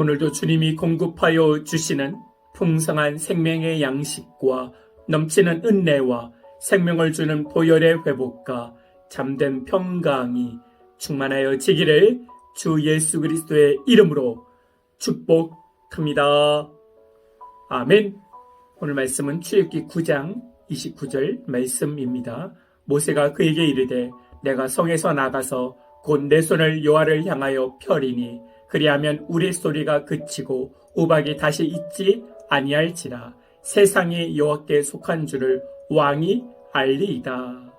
오늘도 주님이 공급하여 주시는 풍성한 생명의 양식과 넘치는 은혜와 생명을 주는 보혈의 회복과 참된 평강이 충만하여 지기를 주 예수 그리스도의 이름으로 축복합니다. 아멘. 오늘 말씀은 출애굽기 9장 29절 말씀입니다. 모세가 그에게 이르되 내가 성에서 나가서 곧 내 손을 여호와를 향하여 펴리니 그리하면 우레소리가 그치고 우박이 다시 있지 아니할지라. 세상이 여호와께 속한 줄을 왕이 알리이다.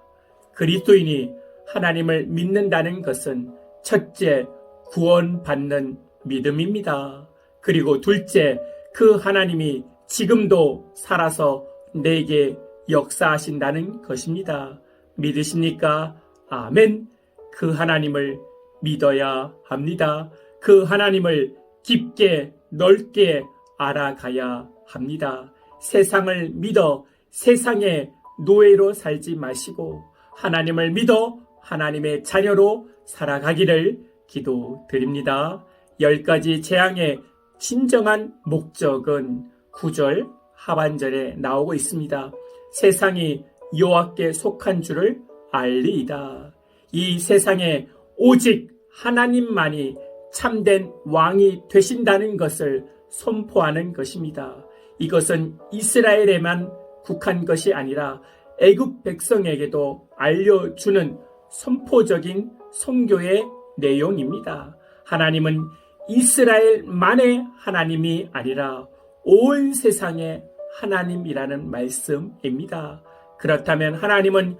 그리스도인이 하나님을 믿는다는 것은 첫째, 구원받는 믿음입니다. 그리고 둘째, 그 하나님이 지금도 살아서 내게 역사하신다는 것입니다. 믿으십니까? 아멘. 그 하나님을 믿어야 합니다. 그 하나님을 깊게 넓게 알아가야 합니다. 세상을 믿어 세상의 노예로 살지 마시고 하나님을 믿어 하나님의 자녀로 살아가기를 기도드립니다. 10가지 재앙의 진정한 목적은 9절 하반절에 나오고 있습니다. 세상이 여호와께 속한 줄을 알리이다. 이 세상에 오직 하나님만이 참된 왕이 되신다는 것을 선포하는 것입니다. 이것은 이스라엘에만 국한 것이 아니라 애굽 백성에게도 알려주는 선포적인 선교의 내용입니다. 하나님은 이스라엘만의 하나님이 아니라 온 세상의 하나님이라는 말씀입니다. 그렇다면 하나님은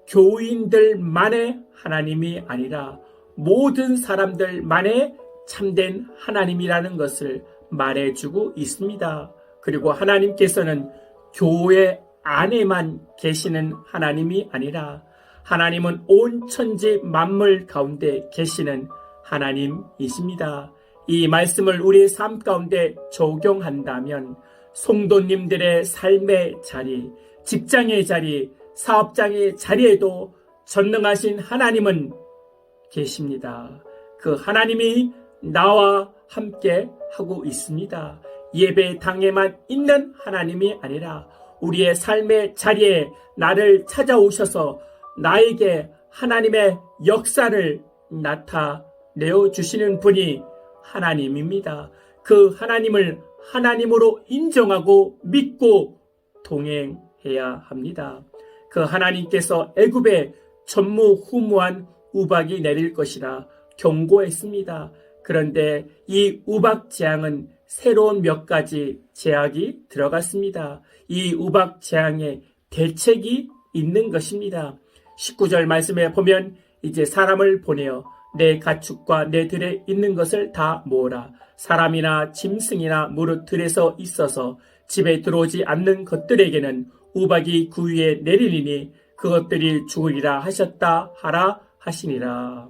교인들만의 하나님이 아니라 모든 사람들만의 참된 하나님이라는 것을 말해주고 있습니다. 그리고 하나님께서는 교회 안에만 계시는 하나님이 아니라 하나님은 온 천지 만물 가운데 계시는 하나님이십니다. 이 말씀을 우리의 삶 가운데 적용한다면 성도님들의 삶의 자리, 직장의 자리, 사업장의 자리에도 전능하신 하나님은 계십니다. 그 하나님이 나와 함께 하고 있습니다. 예배당에만 있는 하나님이 아니라 우리의 삶의 자리에 나를 찾아오셔서 나에게 하나님의 역사를 나타내어 주시는 분이 하나님입니다. 그 하나님을 하나님으로 인정하고 믿고 동행해야 합니다. 그 하나님께서 애굽에 전무후무한 우박이 내릴 것이라 경고했습니다. 그런데 이 우박 재앙은 새로운 몇 가지 제약이 들어갔습니다. 이 우박 재앙에 대책이 있는 것입니다. 19절 말씀에 보면 이제 사람을 보내어 내 가축과 내 들에 있는 것을 다 모으라. 사람이나 짐승이나 무릇 들에서 있어서 집에 들어오지 않는 것들에게는 우박이 그 위에 내리리니 그것들이 죽으리라 하셨다 하라 하시니라.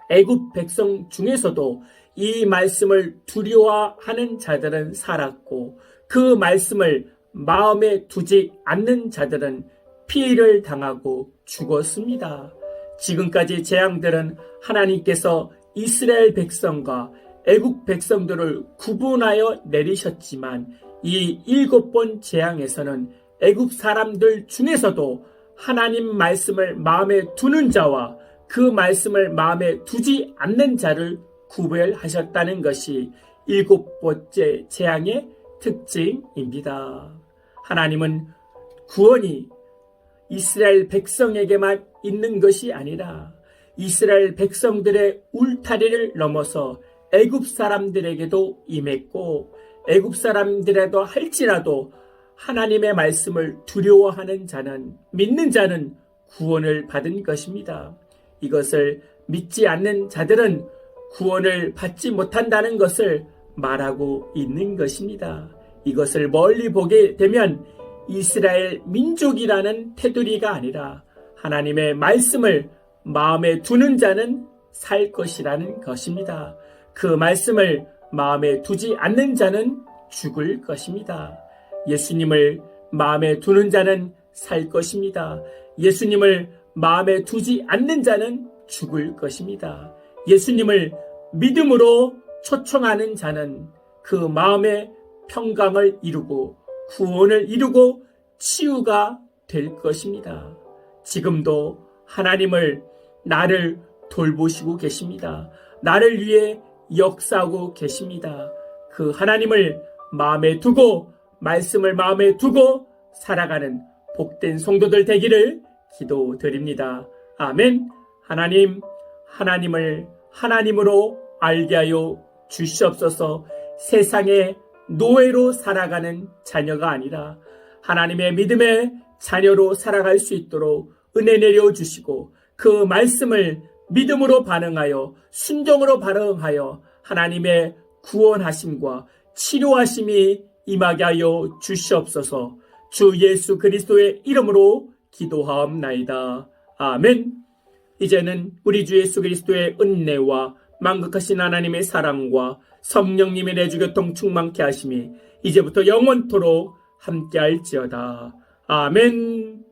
애굽 백성 중에서도 이 말씀을 두려워하는 자들은 살았고 그 말씀을 마음에 두지 않는 자들은 피해를 당하고 죽었습니다. 지금까지 재앙들은 하나님께서 이스라엘 백성과 애굽 백성들을 구분하여 내리셨지만 이 7번 재앙에서는 애굽 사람들 중에서도 하나님 말씀을 마음에 두는 자와 그 말씀을 마음에 두지 않는 자를 구별하셨다는 것이 7번째 재앙의 특징입니다. 하나님은 구원이 이스라엘 백성에게만 있는 것이 아니라 이스라엘 백성들의 울타리를 넘어서 애굽 사람들에게도 임했고 애굽 사람들에도 할지라도 하나님의 말씀을 두려워하는 자는 믿는 자는 구원을 받은 것입니다. 이것을 믿지 않는 자들은 구원을 받지 못한다는 것을 말하고 있는 것입니다. 이것을 멀리 보게 되면 이스라엘 민족이라는 테두리가 아니라 하나님의 말씀을 마음에 두는 자는 살 것이라는 것입니다. 그 말씀을 마음에 두지 않는 자는 죽을 것입니다. 예수님을 마음에 두는 자는 살 것입니다. 예수님을 마음에 두지 않는 자는 죽을 것입니다. 예수님을 믿음으로 초청하는 자는 그 마음의 평강을 이루고 구원을 이루고 치유가 될 것입니다. 지금도 하나님을 나를 돌보시고 계십니다. 나를 위해 역사하고 계십니다. 그 하나님을 마음에 두고 말씀을 마음에 두고 살아가는 복된 성도들 되기를 기도드립니다. 아멘. 하나님, 하나님을 하나님으로 알게 하여 주시옵소서. 세상의 노예로 살아가는 자녀가 아니라 하나님의 믿음의 자녀로 살아갈 수 있도록 은혜 내려주시고 그 말씀을 믿음으로 반응하여 순종으로 반응하여 하나님의 구원하심과 치료하심이 임하게 하여 주시옵소서. 주 예수 그리스도의 이름으로 기도하옵나이다. 아멘. 이제는 우리 주 예수 그리스도의 은혜와 만극하신 하나님의 사랑과 성령님의 내주교통 충만케 하심이 이제부터 영원토록 함께할지어다. 아멘.